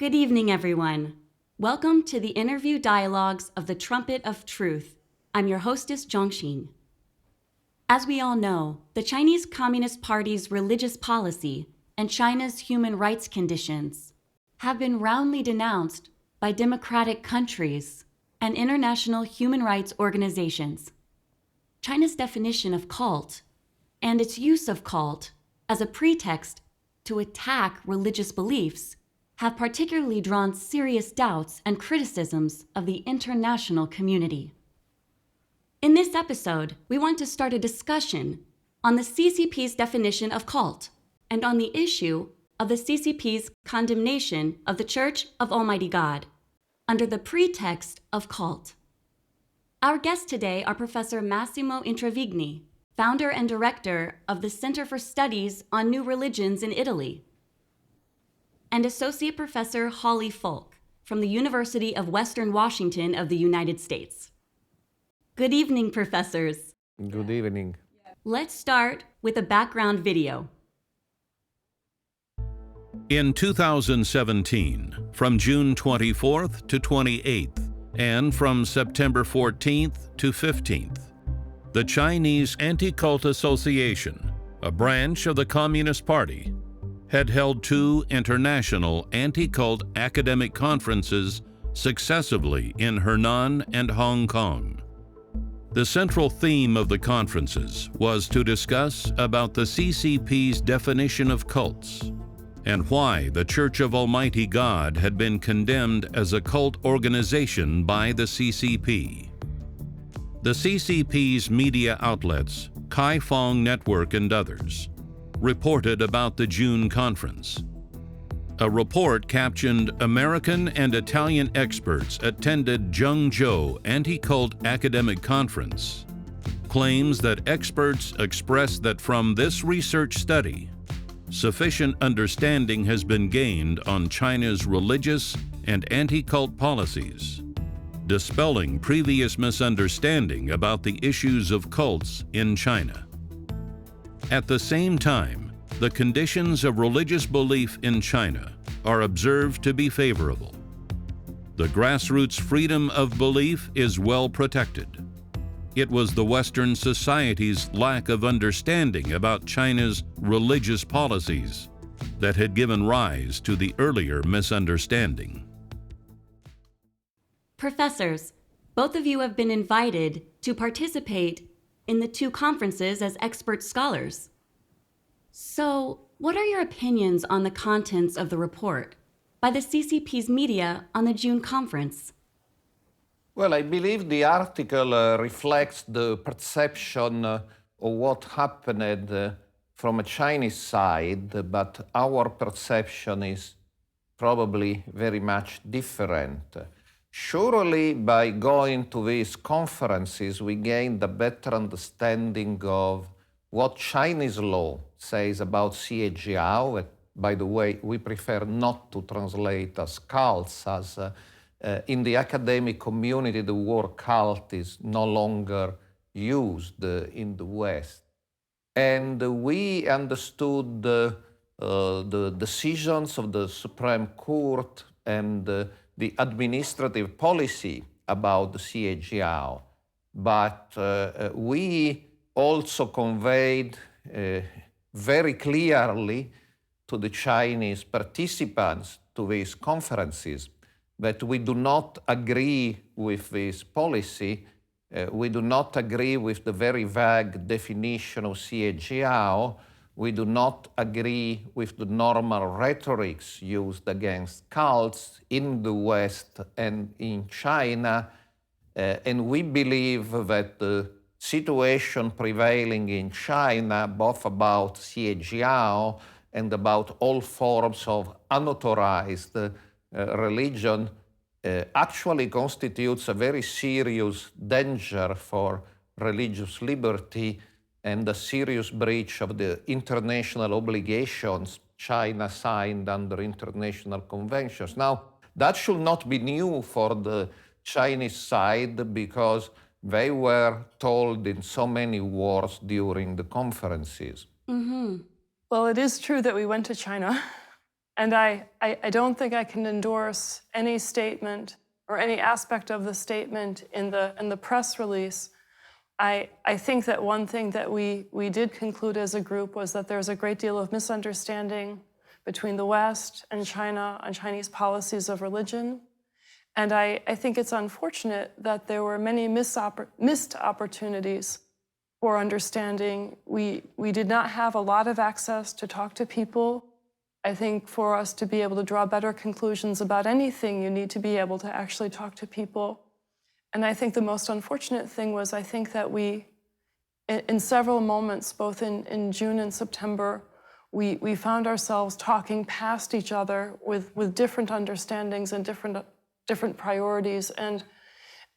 Good evening, everyone. Welcome to the interview dialogues of the Trumpet of Truth. I'm your hostess, Zhongxin. As we all know, the Chinese Communist Party's religious policy and China's human rights conditions have been roundly denounced by democratic countries and international human rights organizations. China's definition of cult and its use of cult as a pretext to attack religious beliefs have particularly drawn serious doubts and criticisms of the international community. In this episode, we want to start a discussion on the CCP's definition of cult and on the issue of the CCP's condemnation of the Church of Almighty God under the pretext of cult. Our guests today are Professor Massimo Introvigne, founder and director of the Center for Studies on New Religions in Italy, and Associate Professor Holly Folk from the University of Western Washington of the United States. Good evening, professors. Good evening. Let's start with a background video. In 2017, from June 24th to 28th, and from September 14th to 15th, the Chinese Anti-Cult Association, a branch of the Communist Party, had held 2 international anti-cult academic conferences successively in Henan and Hong Kong. The central theme of the conferences was to discuss about the CCP's definition of cults and why the Church of Almighty God had been condemned as a cult organization by the CCP. The CCP's media outlets, Kaifeng Network and others, reported about the June conference. A report captioned "American and Italian experts attended Zhengzhou anti-cult academic conference" claims that experts expressed that from this research study, sufficient understanding has been gained on China's religious and anti-cult policies, dispelling previous misunderstanding about the issues of cults in China. At the same time, the conditions of religious belief in China are observed to be favorable. The grassroots freedom of belief is well protected. It was the Western society's lack of understanding about China's religious policies that had given rise to the earlier misunderstanding. Professors, both of you have been invited to participate in the 2 conferences as expert scholars. So, what are your opinions on the contents of the report by the CCP's media on the June conference? Well, I believe the article reflects the perception of what happened from a Chinese side, but our perception is probably very much different. Surely, by going to these conferences, we gained a better understanding of what Chinese law says about CAGR. By the way, we prefer not to translate as cults, as in the academic community, the word cult is no longer used in the West. And we understood the decisions of the Supreme Court and the administrative policy about the CAGR. But we also conveyed very clearly to the Chinese participants to these conferences that we do not agree with this policy. We do not agree with the very vague definition of CAGR. We do not agree with the normal rhetorics used against cults in the West and in China. And we believe that the situation prevailing in China, both about CAGR and about all forms of unauthorized religion, actually constitutes a very serious danger for religious liberty and a serious breach of the international obligations China signed under international conventions. Now, that should not be new for the Chinese side because they were told in so many words during the conferences. Well, it is true that we went to China. And I don't think I can endorse any statement or any aspect of the statement in the press release. I think that one thing that we did conclude as a group was that there's a great deal of misunderstanding between the West and China on Chinese policies of religion. And I think it's unfortunate that there were many missed opportunities for understanding. We did not have a lot of access to talk to people. I think for us to be able to draw better conclusions about anything, you need to be able to actually talk to people. And I think the most unfortunate thing was I think that we, in several moments, both in June and September, we found ourselves talking past each other with different understandings and different priorities. And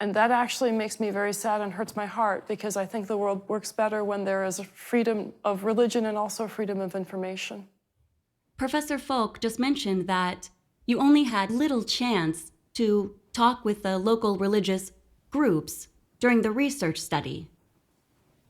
that actually makes me very sad and hurts my heart, because I think the world works better when there is a freedom of religion and also freedom of information. Professor Folk just mentioned that you only had little chance to talk with the local religious groups during the research study.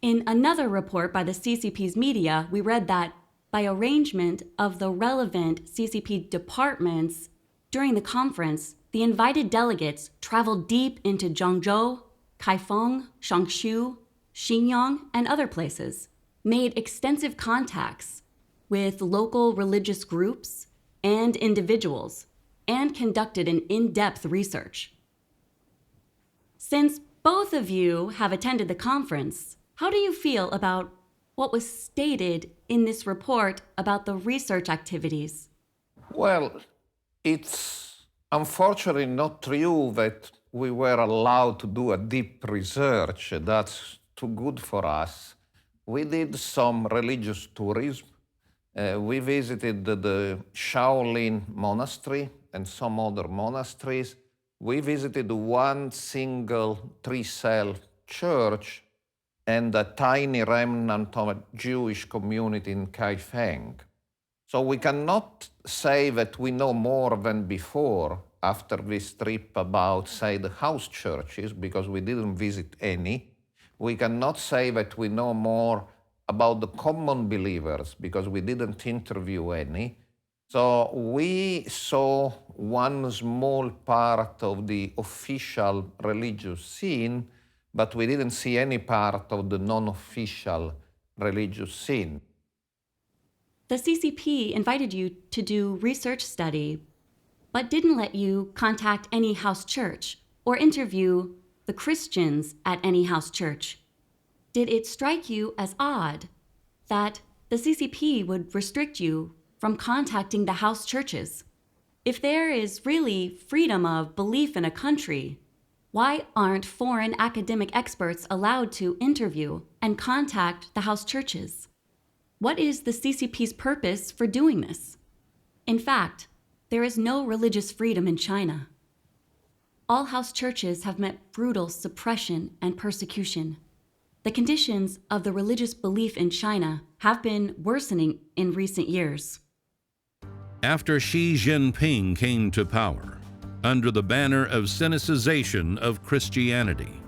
In another report by the CCP's media, we read that by arrangement of the relevant CCP departments during the conference, the invited delegates traveled deep into Zhengzhou, Kaifeng, Shangshu, Xinyang, and other places, made extensive contacts with local religious groups and individuals, and conducted an in-depth research. Since both of you have attended the conference, how do you feel about what was stated in this report about the research activities? Well, it's unfortunately not true that we were allowed to do a deep research. That's too good for us. We did some religious tourism. We visited the Shaolin Monastery and some other monasteries. We visited one single three-cell church and a tiny remnant of a Jewish community in Kaifeng. So we cannot say that we know more than before after this trip about, say, the house churches, because we didn't visit any. We cannot say that we know more about the common believers, because we didn't interview any. So we saw one small part of the official religious scene, but we didn't see any part of the non-official religious scene. The CCP invited you to do research study, but didn't let you contact any house church or interview the Christians at any house church. Did it strike you as odd that the CCP would restrict you from contacting the house churches? If there is really freedom of belief in a country, why aren't foreign academic experts allowed to interview and contact the house churches? What is the CCP's purpose for doing this? In fact, there is no religious freedom in China. All house churches have met brutal suppression and persecution. The conditions of the religious belief in China have been worsening in recent years. After Xi Jinping came to power, under the banner of Sinicization of Christianity,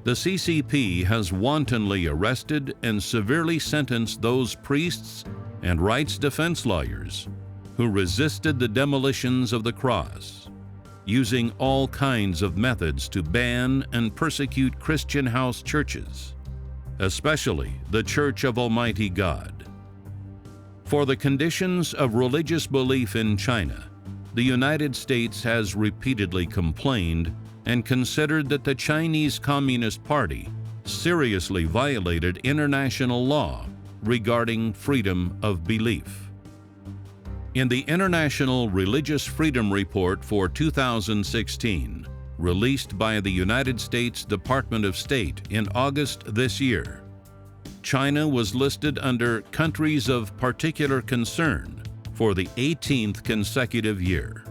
the CCP has wantonly arrested and severely sentenced those priests and rights defense lawyers who resisted the demolitions of the cross, using all kinds of methods to ban and persecute Christian house churches, especially the Church of Almighty God. For the conditions of religious belief in China, the United States has repeatedly complained and considered that the Chinese Communist Party seriously violated international law regarding freedom of belief. In the International Religious Freedom Report for 2016, released by the United States Department of State in August this year, China was listed under countries of particular concern for the 18th consecutive year.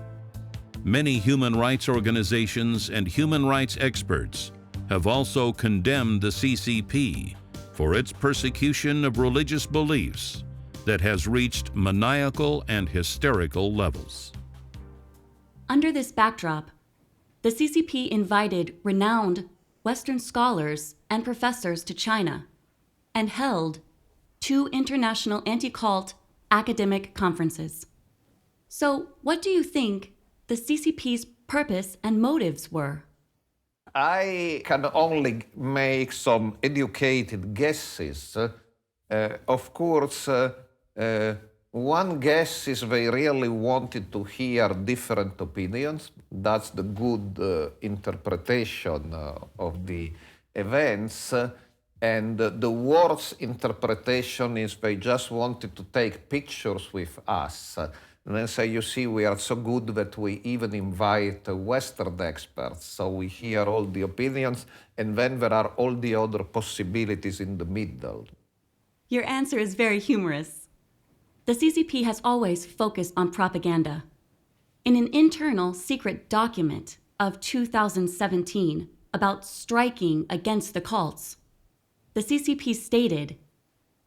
Many human rights organizations and human rights experts have also condemned the CCP for its persecution of religious beliefs that has reached maniacal and hysterical levels. Under this backdrop, the CCP invited renowned Western scholars and professors to China and held 2 international anti-cult academic conferences. So, what do you think the CCP's purpose and motives were? I can only make some educated guesses. Of course, one guess is they really wanted to hear different opinions. That's the good interpretation of the events. And the worst interpretation is they just wanted to take pictures with us. And then say, you see, we are so good that we even invite Western experts. So we hear all the opinions, and then there are all the other possibilities in the middle. Your answer is very humorous. The CCP has always focused on propaganda. In an internal secret document of 2017 about striking against the cults, the CCP stated,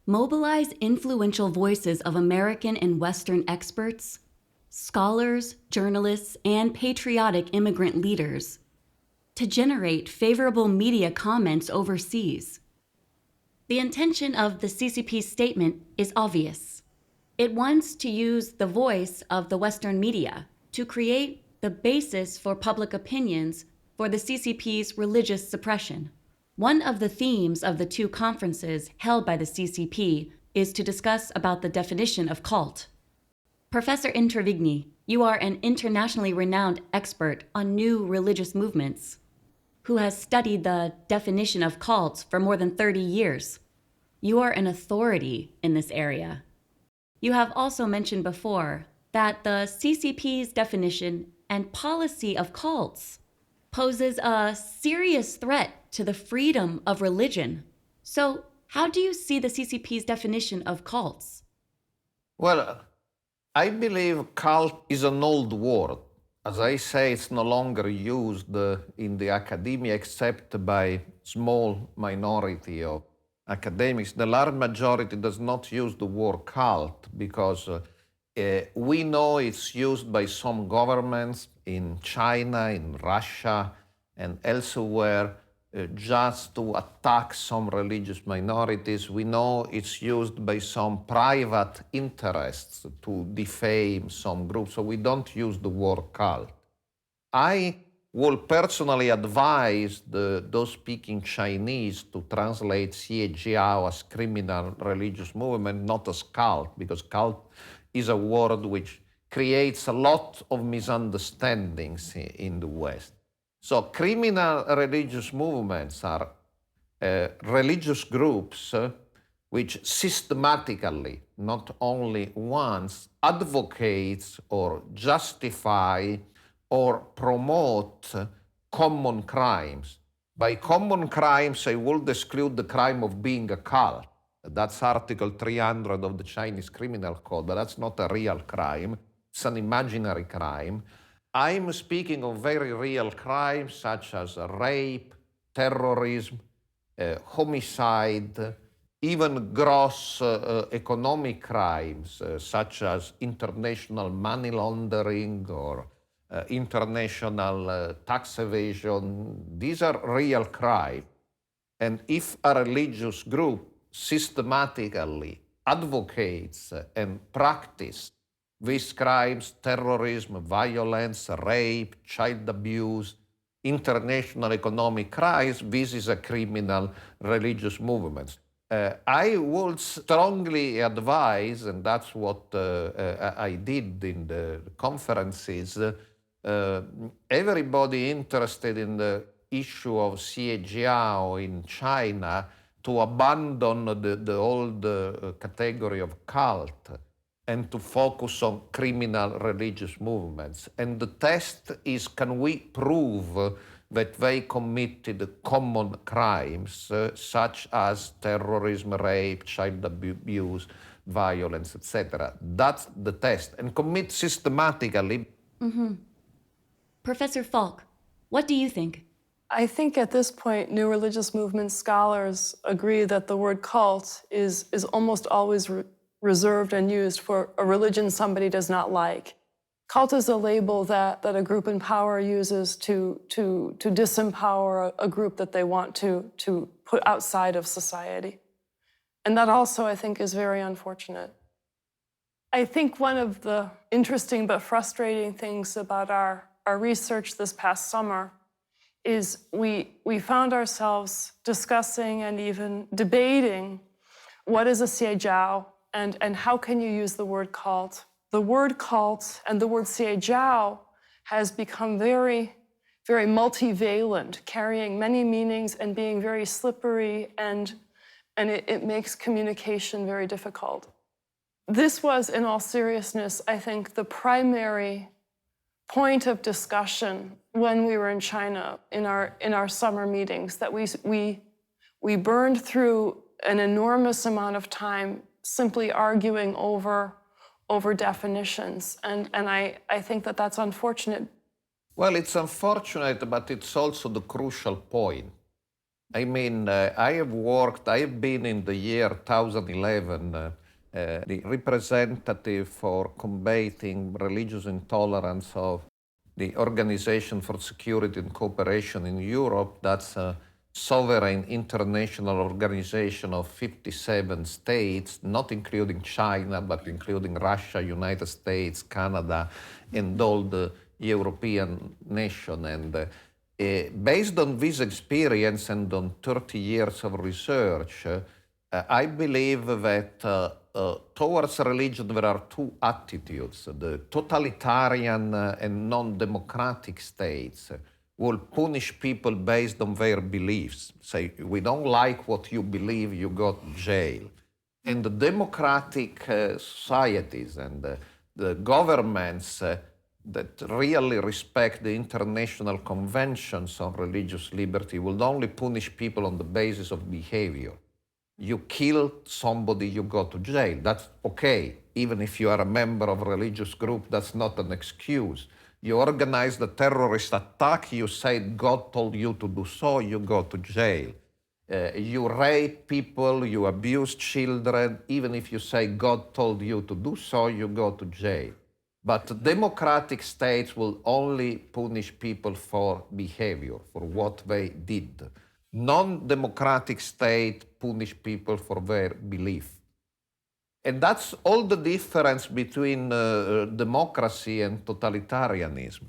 "Mobilize influential voices of American and Western experts, scholars, journalists, and patriotic immigrant leaders to generate favorable media comments overseas." The intention of the CCP's statement is obvious. It wants to use the voice of the Western media to create the basis for public opinions for the CCP's religious suppression. One of the themes of the two conferences held by the CCP is to discuss about the definition of cult. Professor Introvigne, you are an internationally renowned expert on new religious movements who has studied the definition of cults for more than 30 years. You are an authority in this area. You have also mentioned before that the CCP's definition and policy of cults poses a serious threat to the freedom of religion. So, how do you see the CCP's definition of cults? Well, I believe cult is an old word. As I say, it's no longer used in the academia except by small minority of academics. The large majority does not use the word cult because we know it's used by some governments in China, in Russia, and elsewhere just to attack some religious minorities. We know it's used by some private interests to defame some groups, so we don't use the word cult. I will personally advise those speaking Chinese to translate Xie as criminal religious movement, not as cult, because cult is a word which creates a lot of misunderstandings in the West. So criminal religious movements are religious groups which systematically, not only once, advocates or justify or promote common crimes. By common crimes, I would exclude the crime of being a cult. That's Article 300 of the Chinese Criminal Code, but that's not a real crime. It's an imaginary crime. I'm speaking of very real crimes such as rape, terrorism, homicide, even gross economic crimes such as international money laundering or international tax evasion. These are real crimes. And if a religious group systematically advocates and practices these crimes, terrorism, violence, rape, child abuse, international economic crimes, this is a criminal religious movement. I would strongly advise, and that's what I did in the conferences, everybody interested in the issue of Xie in China to abandon the old category of cult and to focus on criminal religious movements. And the test is, can we prove that they committed common crimes such as terrorism, rape, child abuse, violence, etc. That's the test. And commit systematically. Mm-hmm. Professor Falk, what do you think? I think at this point, new religious movement scholars agree that the word cult is almost always reserved and used for a religion somebody does not like. Cult is a label that a group in power uses to disempower a group that they want to put outside of society. And that also, I think, is very unfortunate. I think one of the interesting but frustrating things about our research this past summer is we found ourselves discussing and even debating what is a xiejiao and how can you use the word cult. The word cult and the word xiejiao has become very, very multivalent, carrying many meanings and being very slippery, and it makes communication very difficult. This was, in all seriousness, I think, the primary point of discussion when we were in China in our summer meetings, that we burned through an enormous amount of time simply arguing over definitions, and I think that that's unfortunate. Well, it's unfortunate, but it's also the crucial point. I mean, I have been in the year 2011 the representative for combating religious intolerance of the Organization for Security and Cooperation in Europe. That's a sovereign international organization of 57 states, not including China, but including Russia, United States, Canada, and all the European nations. And based on this experience and on 30 years of research, I believe that towards religion there are two attitudes. The totalitarian and non-democratic states will punish people based on their beliefs. Say, we don't like what you believe, you go to jail. And the democratic societies and the governments that really respect the international conventions on religious liberty will only punish people on the basis of behavior. You kill somebody, you go to jail. That's okay. Even if you are a member of a religious group, that's not an excuse. You organize the terrorist attack, you say God told you to do so, you go to jail. You rape people, you abuse children, even if you say God told you to do so, you go to jail. But democratic states will only punish people for behavior, for what they did. Non-democratic states punish people for their belief. And that's all the difference between democracy and totalitarianism.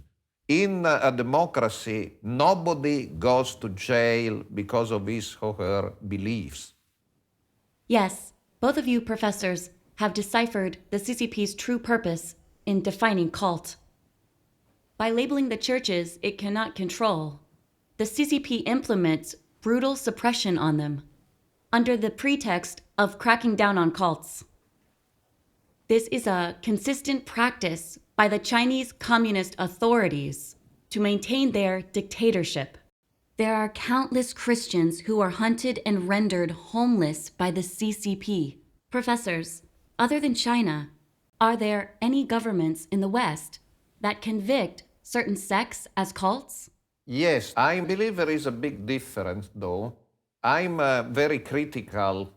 In a democracy, nobody goes to jail because of his or her beliefs. Yes, both of you professors have deciphered the CCP's true purpose in defining cult. By labeling the churches it cannot control, the CCP implements brutal suppression on them under the pretext of cracking down on cults. This is a consistent practice by the Chinese Communist authorities to maintain their dictatorship. There are countless Christians who are hunted and rendered homeless by the CCP. Professors, other than China, are there any governments in the West that convict certain sects as cults? Yes, I believe there is a big difference, though. I'm very critical.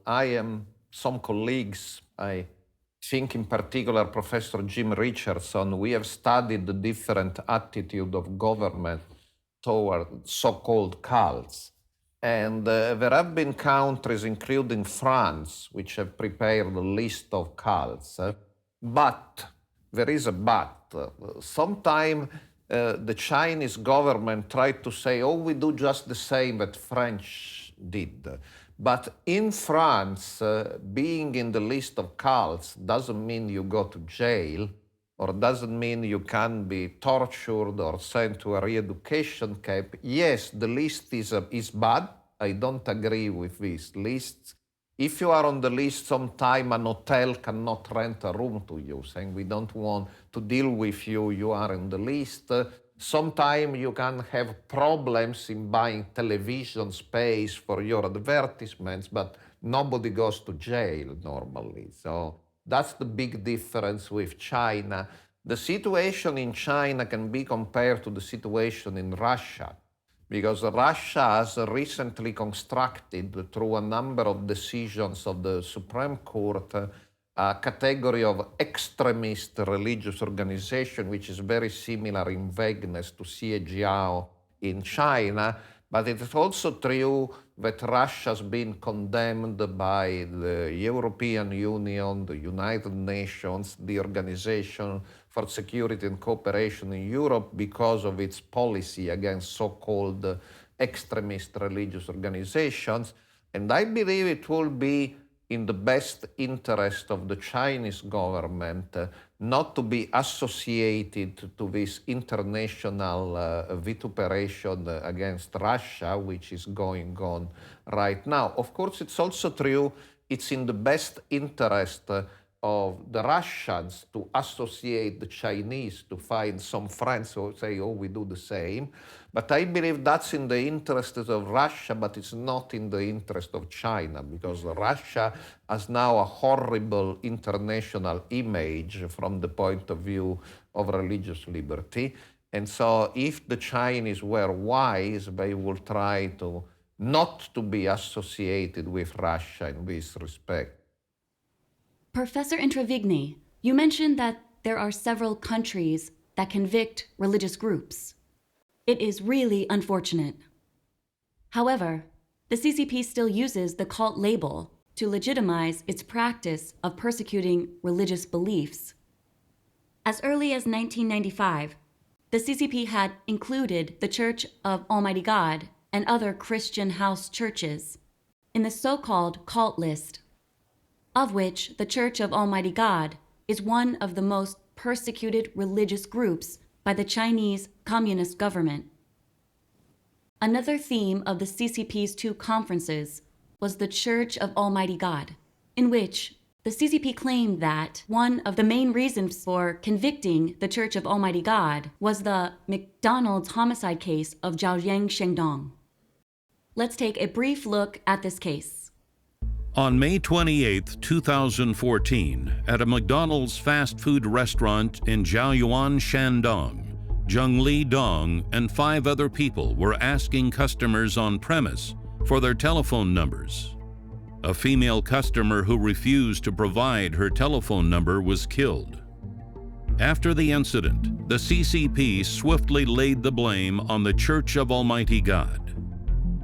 Some colleagues, I think in particular Professor Jim Richardson, we have studied the different attitude of government toward so-called cults. And there have been countries, including France, which have prepared a list of cults. But, there is a but. Sometimes the Chinese government tried to say, oh, we do just the same that French did. But in France, being in the list of cults doesn't mean you go to jail, or doesn't mean you can be tortured or sent to a re-education camp. Yes, the list is bad. I don't agree with this list. If you are on the list, sometime an hotel cannot rent a room to you, saying we don't want to deal with you, you are in the list. Sometimes you can have problems in buying television space for your advertisements, but nobody goes to jail normally. So that's the big difference with China. The situation in China can be compared to the situation in Russia, because Russia has recently constructed, through a number of decisions of the Supreme Court, a category of extremist religious organization, which is very similar in vagueness to Xiejiao in China, but it is also true that Russia has been condemned by the European Union, the United Nations, the Organization for Security and Cooperation in Europe because of its policy against so-called extremist religious organizations. And I believe it will be in the best interest of the Chinese government not to be associated to this international vituperation against Russia, which is going on right now. Of course, it's also true it's in the best interest of the Russians to associate the Chinese, to find some friends who say, oh, we do the same. But I believe that's in the interest of Russia, but it's not in the interest of China, because Russia has now a horrible international image from the point of view of religious liberty. And so if the Chinese were wise, they will try to not to be associated with Russia in this respect. Professor Introvigne, you mentioned that there are several countries that convict religious groups. It is really unfortunate. However, the CCP still uses the cult label to legitimize its practice of persecuting religious beliefs. As early as 1995, the CCP had included the Church of Almighty God and other Christian house churches in the so-called cult list, of which the Church of Almighty God is one of the most persecuted religious groups by the Chinese Communist government. Another theme of the CCP's two conferences was the Church of Almighty God, in which the CCP claimed that one of the main reasons for convicting the Church of Almighty God was the McDonald's homicide case of Zhaoyang Shengdong. Let's take a brief look at this case. On May 28, 2014, at a McDonald's fast food restaurant in Zhaoyuan, Shandong, Zhengli Dong and 5 other people were asking customers on premise for their telephone numbers. A female customer who refused to provide her telephone number was killed. After the incident, the CCP swiftly laid the blame on the Church of Almighty God.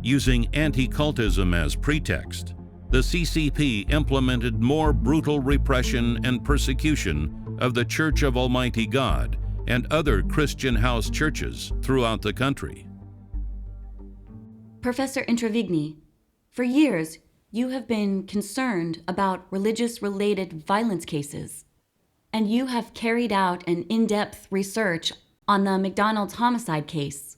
Using anti-cultism as pretext, the CCP implemented more brutal repression and persecution of the Church of Almighty God and other Christian house churches throughout the country. Professor Introvigne, for years, you have been concerned about religious-related violence cases, and you have carried out an in-depth research on the McDonald's homicide case.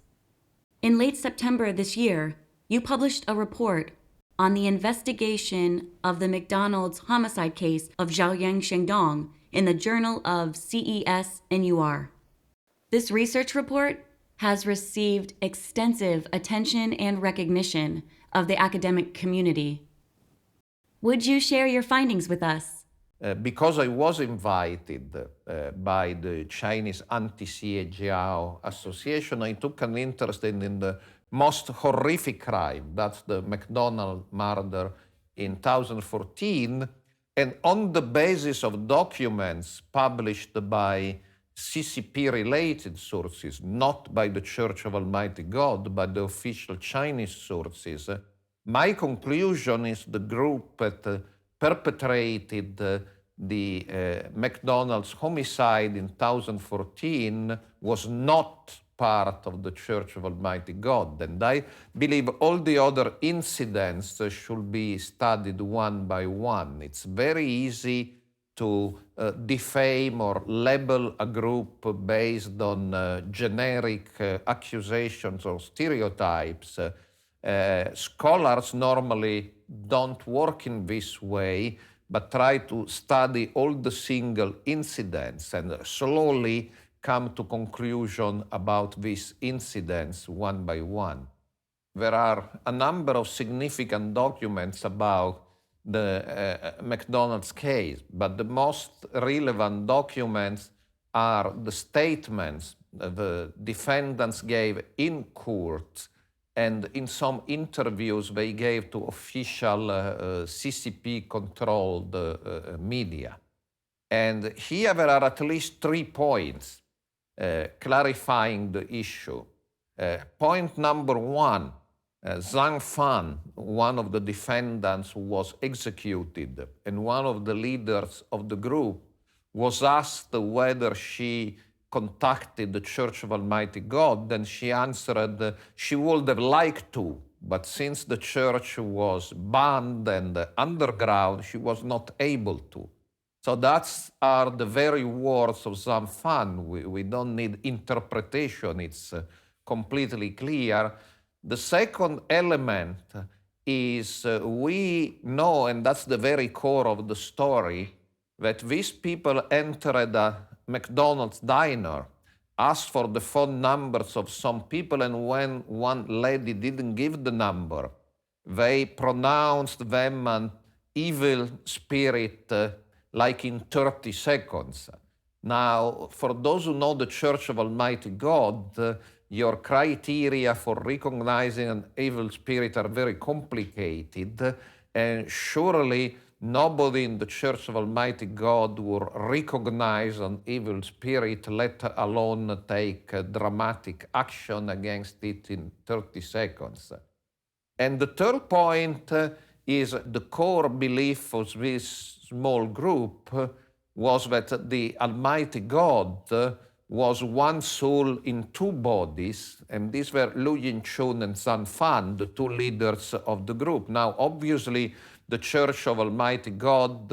In late September this year, you published a report on the investigation of the McDonald's homicide case of Zhaoyang Shengdong in the Journal of CES-NUR. This research report has received extensive attention and recognition of the academic community. Would you share your findings with us? Because I was invited by the Chinese Anti-Xie Jiao Association, I took an interest in the most horrific crime, that's the McDonald murder in 2014, and on the basis of documents published by CCP-related sources, not by the Church of Almighty God, but the official Chinese sources, my conclusion is the group that perpetrated the McDonald's homicide in 2014 was not part of the Church of Almighty God. And I believe all the other incidents should be studied one by one. It's very easy to defame or label a group based on generic accusations or stereotypes. Scholars normally don't work in this way, but try to study all the single incidents and slowly come to conclusion about these incidents one by one. There are a number of significant documents about the McDonald's case, but the most relevant documents are the statements the defendants gave in court and in some interviews they gave to official CCP-controlled media. And here there are at least 3 points clarifying the issue. Point number 1, Zhang Fan, one of the defendants who was executed, and one of the leaders of the group, was asked whether she contacted the Church of Almighty God, and she answered she would have liked to, but since the church was banned and underground, she was not able to. So that's are the very words of Zhang Fan. We don't need interpretation, it's completely clear. The second element is we know, and that's the very core of the story, that these people entered a McDonald's diner, asked for the phone numbers of some people, and when one lady didn't give the number, they pronounced them an evil spirit like in 30 seconds. Now, for those who know the Church of Almighty God, your criteria for recognizing an evil spirit are very complicated, and surely nobody in the Church of Almighty God will recognize an evil spirit, let alone take dramatic action against it in 30 seconds. And the third point is the core belief of this small group was that the Almighty God was one soul in two bodies, and these were Lu Yinchun and Zhang Fan, the two leaders of the group. Now, obviously, the Church of Almighty God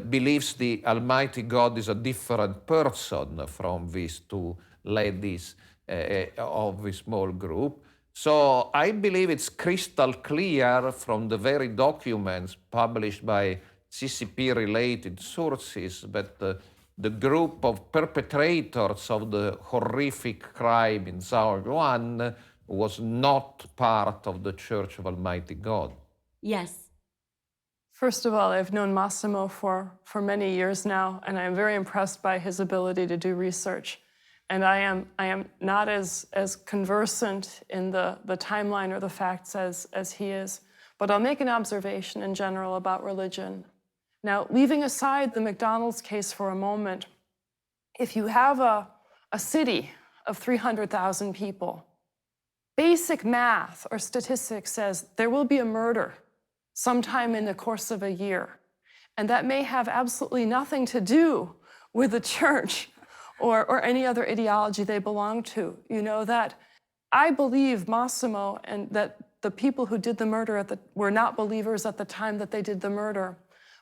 believes the Almighty God is a different person from these two ladies of the small group. So I believe it's crystal clear from the very documents published by CCP-related sources that the group of perpetrators of the horrific crime in Shaoyuan was not part of the Church of Almighty God. Yes. First of all, I've known Massimo for many years now, and I am very impressed by his ability to do research. And I am not as conversant in the timeline or the facts as he is. But I'll make an observation in general about religion. Now, leaving aside the McDonald's case for a moment, if you have a city of 300,000 people, basic math or statistics says there will be a murder sometime in the course of a year. And that may have absolutely nothing to do with the church or any other ideology they belong to. You know, that I believe Massimo and that the people who did the murder were not believers at the time that they did the murder.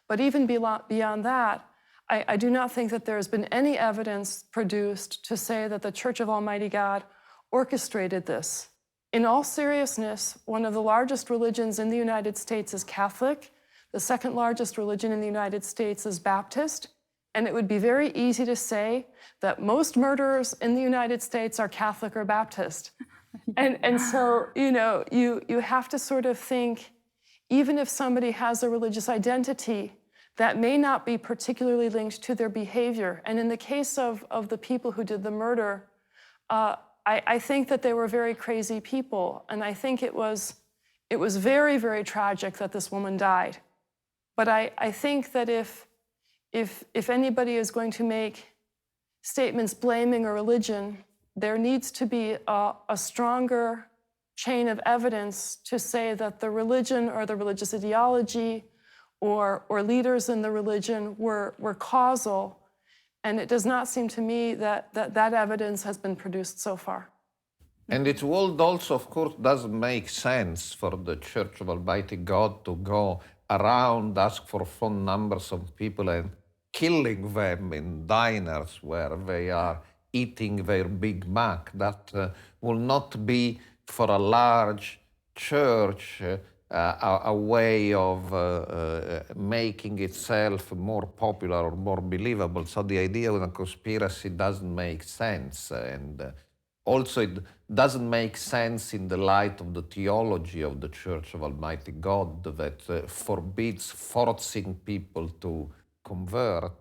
But even beyond that, I do not think that there has been any evidence produced to say that the Church of Almighty God orchestrated this. In all seriousness, one of the largest religions in the United States is Catholic. The second largest religion in the United States is Baptist. And it would be very easy to say that most murderers in the United States are Catholic or Baptist. And so, you know, you have to sort of think, even if somebody has a religious identity, that may not be particularly linked to their behavior. And in the case of the people who did the murder, I think that they were very crazy people. And I think it was very, very tragic that this woman died. But I think that if anybody is going to make statements blaming a religion, there needs to be a stronger chain of evidence to say that the religion or the religious ideology or leaders in the religion were causal. And it does not seem to me that evidence has been produced so far. And it would also, of course, doesn't make sense for the Church of Almighty God to go around, ask for phone numbers of people and killing them in diners where they are eating their Big Mac. That will not be, for a large church, a way of making itself more popular or more believable. So the idea of a conspiracy doesn't make sense. And also it doesn't make sense in the light of the theology of the Church of Almighty God that forbids forcing people to convert.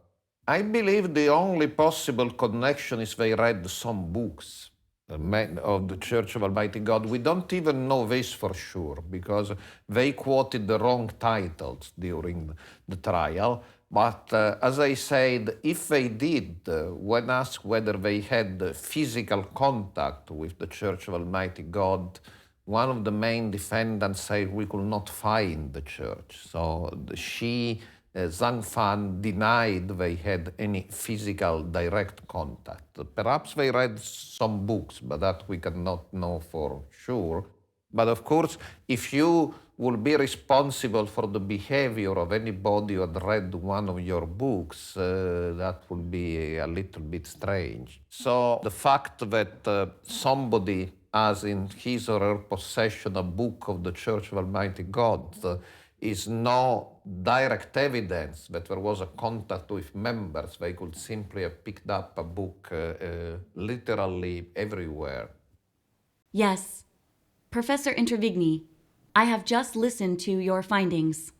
I believe the only possible connection is they read some books of the Church of Almighty God. We don't even know this for sure because they quoted the wrong titles during the trial. But as I said, if they did, when asked whether they had physical contact with the Church of Almighty God, one of the main defendants said we could not find the church. So she, Zhang Fan, denied they had any physical direct contact. Perhaps they read some books, but that we cannot know for sure. But of course, if you will be responsible for the behavior of anybody who had read one of your books, that will be a little bit strange. So the fact that somebody has in his or her possession a book of the Church of Almighty God is no direct evidence that there was a contact with members. They could simply have picked up a book literally everywhere. Yes. Professor Introvigne, I have just listened to your findings,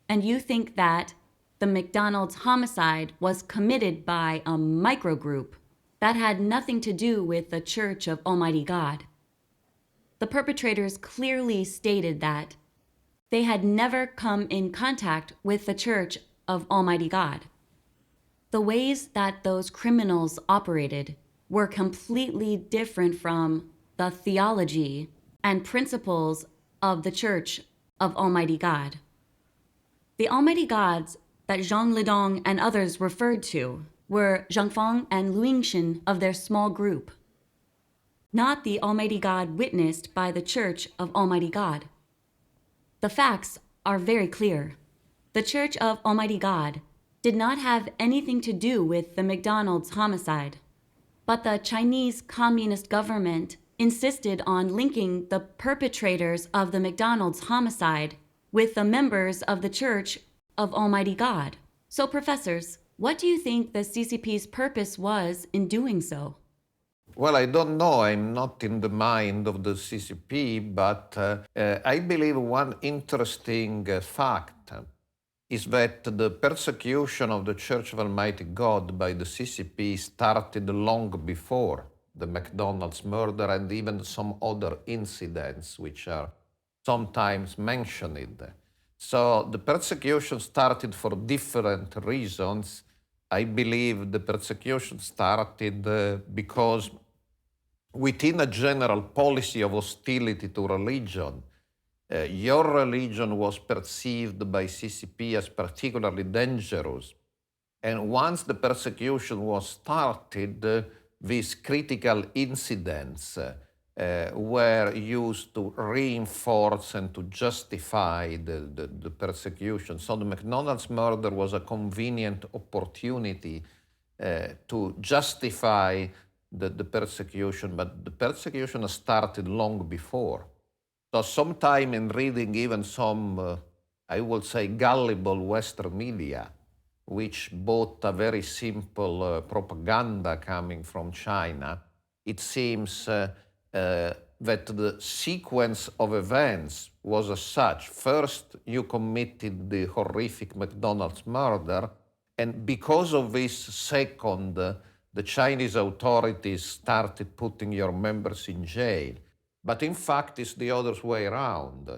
and you think that the McDonald's homicide was committed by a microgroup that had nothing to do with the Church of Almighty God. The perpetrators clearly stated that they had never come in contact with the Church of Almighty God. The ways that those criminals operated were completely different from the theology and principles of the Church of Almighty God. The Almighty Gods that Zhang Lidong and others referred to were Zhangfang and Luingshin of their small group, not the Almighty God witnessed by the Church of Almighty God. The facts are very clear. The Church of Almighty God did not have anything to do with the McDonald's homicide, but the Chinese Communist government insisted on linking the perpetrators of the McDonald's homicide with the members of the Church of Almighty God. So, professors, what do you think the CCP's purpose was in doing so? Well, I don't know. I'm not in the mind of the CCP, but I believe one interesting fact is that the persecution of the Church of Almighty God by the CCP started long before the McDonald's murder and even some other incidents which are sometimes mentioned. So the persecution started for different reasons. I believe the persecution started because within a general policy of hostility to religion, your religion was perceived by CCP as particularly dangerous. And once the persecution was started, these critical incidents were used to reinforce and to justify the persecution. So the McDonald's murder was a convenient opportunity to justify the persecution, but the persecution started long before. So sometime in reading even some, I would say, gullible Western media, which bought a very simple propaganda coming from China, it seems that the sequence of events was as such. First, you committed the horrific McDonald's murder, and because of this second, the Chinese authorities started putting your members in jail. But in fact, it's the other way around.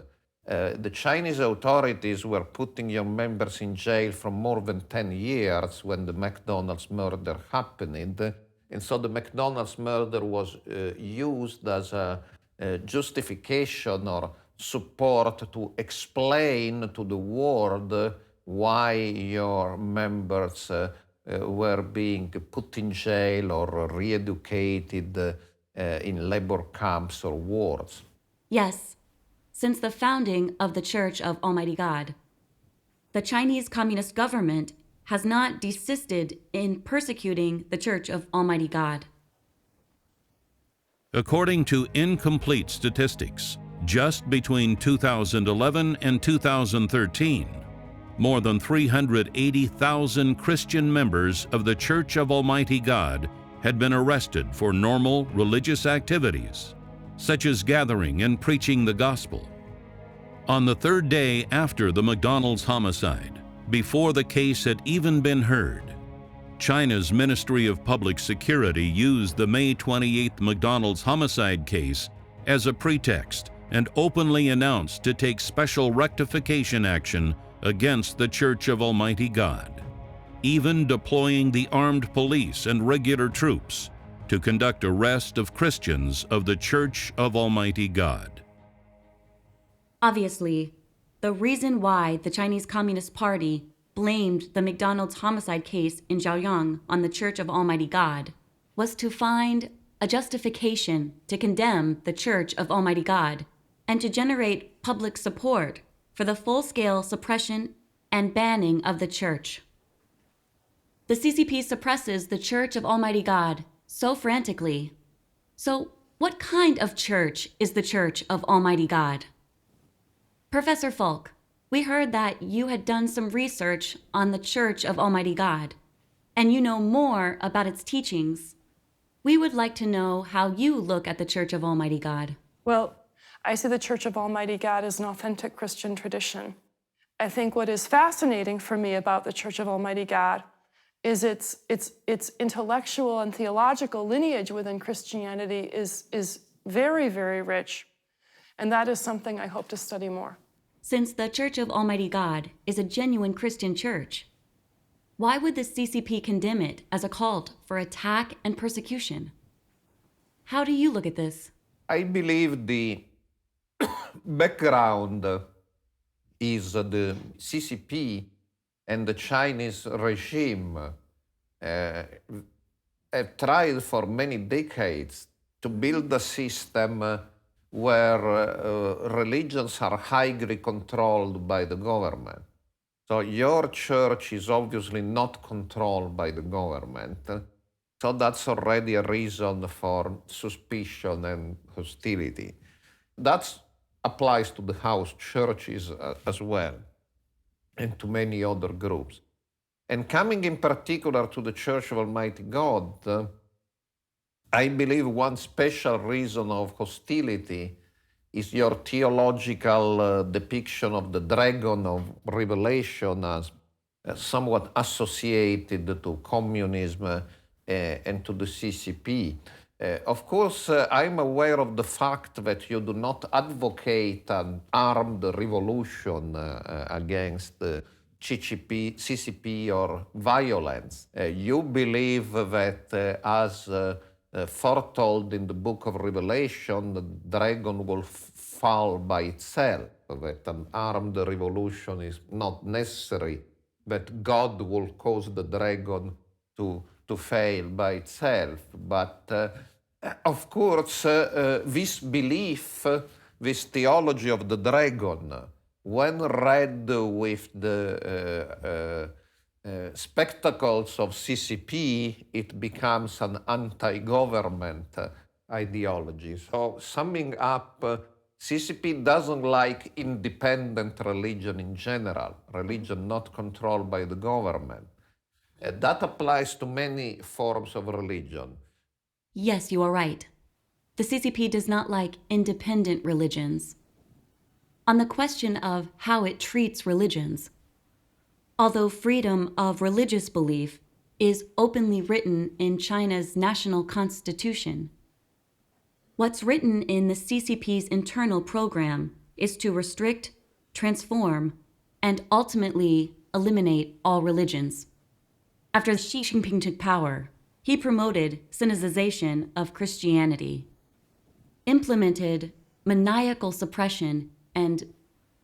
The Chinese authorities were putting your members in jail for more than 10 years when the McDonald's murder happened. And so the McDonald's murder was used as a justification or support to explain to the world why your members were being put in jail or re-educated in labor camps or wards. Yes. Since the founding of the Church of Almighty God, the Chinese Communist government has not desisted in persecuting the Church of Almighty God. According to incomplete statistics, just between 2011 and 2013, more than 380,000 Christian members of the Church of Almighty God had been arrested for normal religious activities, such as gathering and preaching the gospel. On the third day after the McDonald's homicide, before the case had even been heard, China's Ministry of Public Security used the May 28th McDonald's homicide case as a pretext and openly announced to take special rectification action against the Church of Almighty God, even deploying the armed police and regular troops to conduct arrest of Christians of the Church of Almighty God. Obviously, the reason why the Chinese Communist Party blamed the McDonald's homicide case in Zhaoyang on the Church of Almighty God was to find a justification to condemn the Church of Almighty God and to generate public support for the full-scale suppression and banning of the Church. The CCP suppresses the Church of Almighty God so frantically. So, what kind of church is the Church of Almighty God? Professor Falk, we heard that you had done some research on the Church of Almighty God, and you know more about its teachings. We would like to know how you look at the Church of Almighty God. Well, I see the Church of Almighty God as an authentic Christian tradition. I think what is fascinating for me about the Church of Almighty God is its intellectual and theological lineage within Christianity is very, very rich. And that is something I hope to study more. Since the Church of Almighty God is a genuine Christian church, why would the CCP condemn it as a cult for attack and persecution? How do you look at this? I believe the background is the CCP and the Chinese regime have tried for many decades to build a system where religions are highly controlled by the government. So your church is obviously not controlled by the government. So that's already a reason for suspicion and hostility. That applies to the house churches as well, and to many other groups. And coming in particular to the Church of Almighty God, I believe one special reason of hostility is your theological depiction of the dragon of Revelation as somewhat associated to communism and to the CCP. Of course, I'm aware of the fact that you do not advocate an armed revolution against CCP or violence. You believe that as foretold in the book of Revelation, the dragon will fall by itself, that an armed revolution is not necessary, that God will cause the dragon to fail by itself. But of course, this belief, this theology of the dragon, when read with the spectacles of CCP, it becomes an anti-government ideology. So summing up, CCP doesn't like independent religion in general, religion not controlled by the government. That applies to many forms of religion. Yes, you are right. The CCP does not like independent religions. On the question of how it treats religions, although freedom of religious belief is openly written in China's national constitution, what's written in the CCP's internal program is to restrict, transform, and ultimately eliminate all religions. After Xi Jinping took power, he promoted Sinicization of Christianity, implemented maniacal suppression and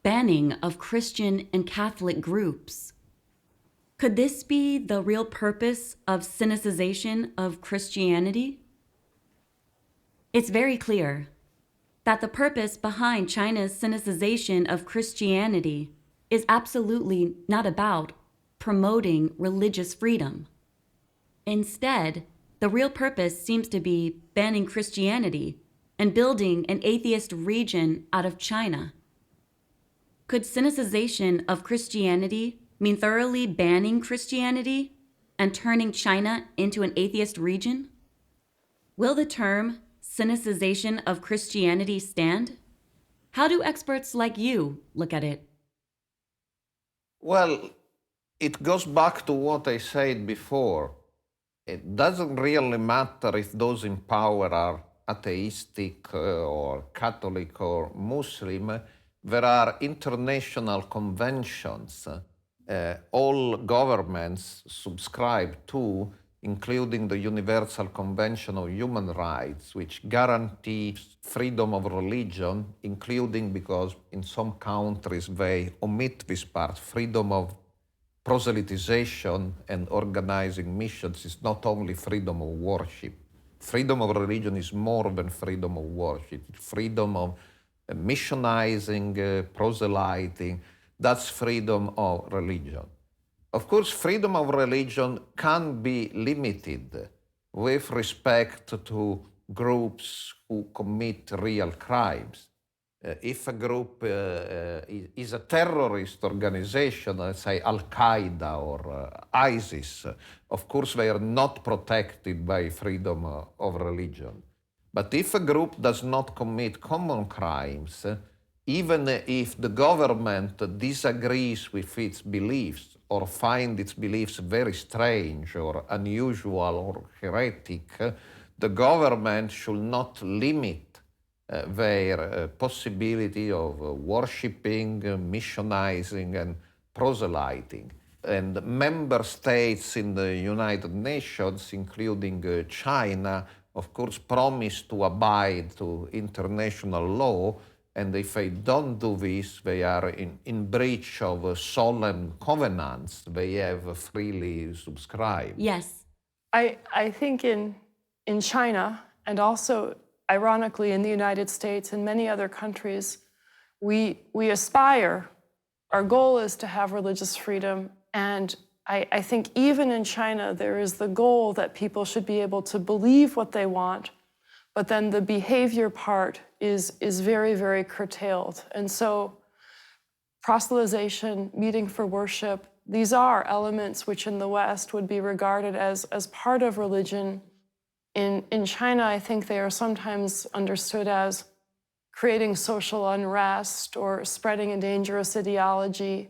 banning of Christian and Catholic groups. Could this be the real purpose of Sinicization of Christianity? It's very clear that the purpose behind China's Sinicization of Christianity is absolutely not about promoting religious freedom. Instead, the real purpose seems to be banning Christianity and building an atheist region out of China. Could Sinicization of Christianity mean thoroughly banning Christianity and turning China into an atheist region? Will the term Sinicization of Christianity stand? How do experts like you look at it? Well, it goes back to what I said before. It doesn't really matter if those in power are atheistic or Catholic or Muslim. There are international conventions all governments subscribe to including the Universal Convention of Human Rights, which guarantees freedom of religion, including, because in some countries they omit this part, freedom of proselytization and organizing missions is not only freedom of worship. Freedom of religion is more than freedom of worship. It's freedom of missionizing, proselyting. That's freedom of religion. Of course, freedom of religion can be limited with respect to groups who commit real crimes. If a group is a terrorist organization, let's say Al-Qaeda or ISIS, of course they are not protected by freedom of religion. But if a group does not commit common crimes, even if the government disagrees with its beliefs or finds its beliefs very strange or unusual or heretic, the government should not limit their possibility of worshipping, missionizing, and proselyting. And member states in the United Nations, including China, of course, promise to abide to international law, and if they don't do this, they are in breach of solemn covenants they have freely subscribed. Yes. I think in China, and also ironically in the United States and many other countries, we aspire, our goal is to have religious freedom. And I think even in China, there is the goal that people should be able to believe what they want, but then the behavior part is very, very curtailed. And so proselytization, meeting for worship, these are elements which in the West would be regarded as part of religion. In China, I think they are sometimes understood as creating social unrest or spreading a dangerous ideology.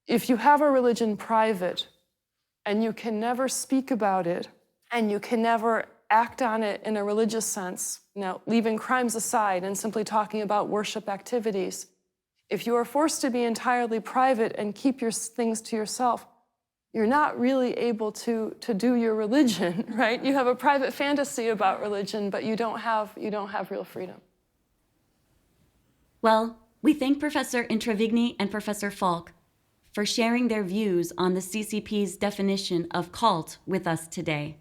If you have a religion private and you can never speak about it and you can never act on it in a religious sense, now leaving crimes aside and simply talking about worship activities, if you are forced to be entirely private and keep your things to yourself, you're not really able to do your religion, right? You have a private fantasy about religion, but you don't have real freedom. Well, we thank Professor Introvigne and Professor Falk for sharing their views on the CCP's definition of cult with us today,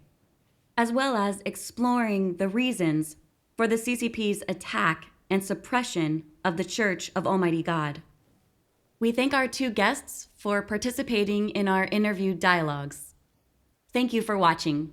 as well as exploring the reasons for the CCP's attack and suppression of the Church of Almighty God. We thank our two guests for participating in our interview dialogues. Thank you for watching.